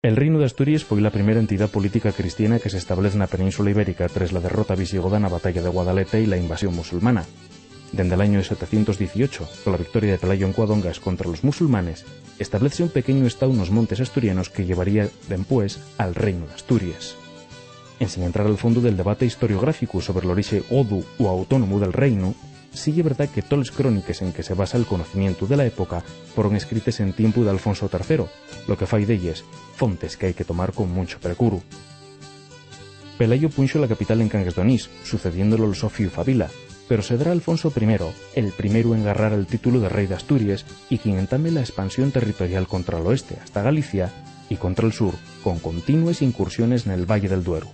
El Reino de Asturias foi a primeira entidade política cristiana que se establece na Península Ibérica tras la derrota visigoda na Batalla de Guadalete e la invasión musulmana. Dende el año 718, con la victoria de Pelayo en Cuadongas contra los musulmanes, establece un pequeño estado nos montes asturianos que llevaría después al Reino de Asturias. En sin entrar al fondo del debate historiográfico sobre el origen godu o autónomo del reino, sí es verdad que todas las crónicas en que se basa el conocimiento de la época fueron escritas en tiempo de Alfonso III, lo que fai d'elles fontes que hay que tomar con mucho precuro. Pelayo punxo la capital en Cangas d'Onís, sucediéndolo al Sofio y Fabila, pero será Alfonso I el primero en agarrar el título de rey de Asturias y quien entame la expansión territorial contra el oeste hasta Galicia y contra el sur, con continuas incursiones en el Valle del Duero.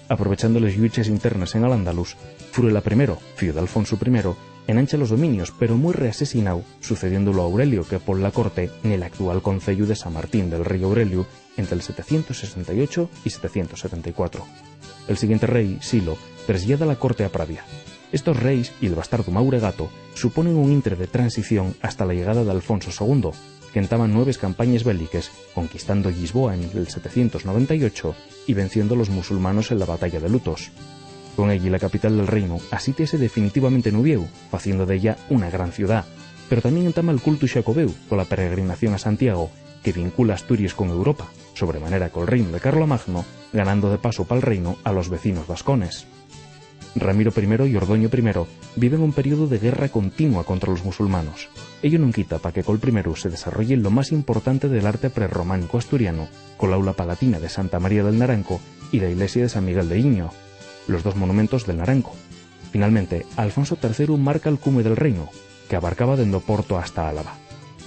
Aprovechando las lluchas internas en Al-Ándalus, Furela I, fío de Alfonso I, enancha los dominios, pero muy reasesinado, sucediéndolo a Aurelio, que por la corte en el actual concello de San Martín del Rey Aurelio entre el 768 y 774. El siguiente rey, Silo, traslada la corte a Pravia. Estos reyes y el bastardo Mauregato suponen un intre de transición hasta la llegada de Alfonso II, que entaban 9 campañas bélicas, conquistando Lisboa en el 798 y venciendo a los musulmanos en la batalla de Lutos. Con ella la capital del reino asítese definitivamente en Uvieu, haciendo de ella una gran ciudad, pero también entama el culto xacobeu con la peregrinación a Santiago, que vincula Asturias con Europa, sobremanera con el reino de Carlomagno, ganando de paso para el reino a los vecinos vascones. Ramiro I y Ordoño I viven un periodo de guerra continua contra los musulmanos. Ello no quita para que Col I se desarrolle lo más importante del arte prerrománico asturiano, con la aula palatina de Santa María del Naranco y la iglesia de San Miguel de Iño, los dos monumentos del Naranco. Finalmente, Alfonso III marca el cume del reino, que abarcaba desde Porto hasta Álava.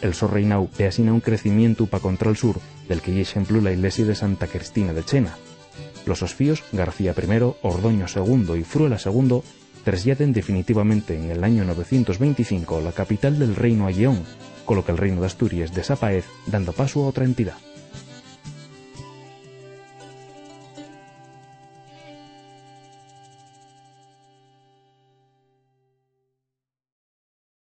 El so reinau ve asina un crecimiento pa contra el sur, del que hay ejemplo la iglesia de Santa Cristina de Chena. Los osfíos García I, Ordoño II y Fruela II trasladen definitivamente en el año 925 la capital del reino a Lleón, con lo que el reino de Asturias desaparece dando paso a otra entidad.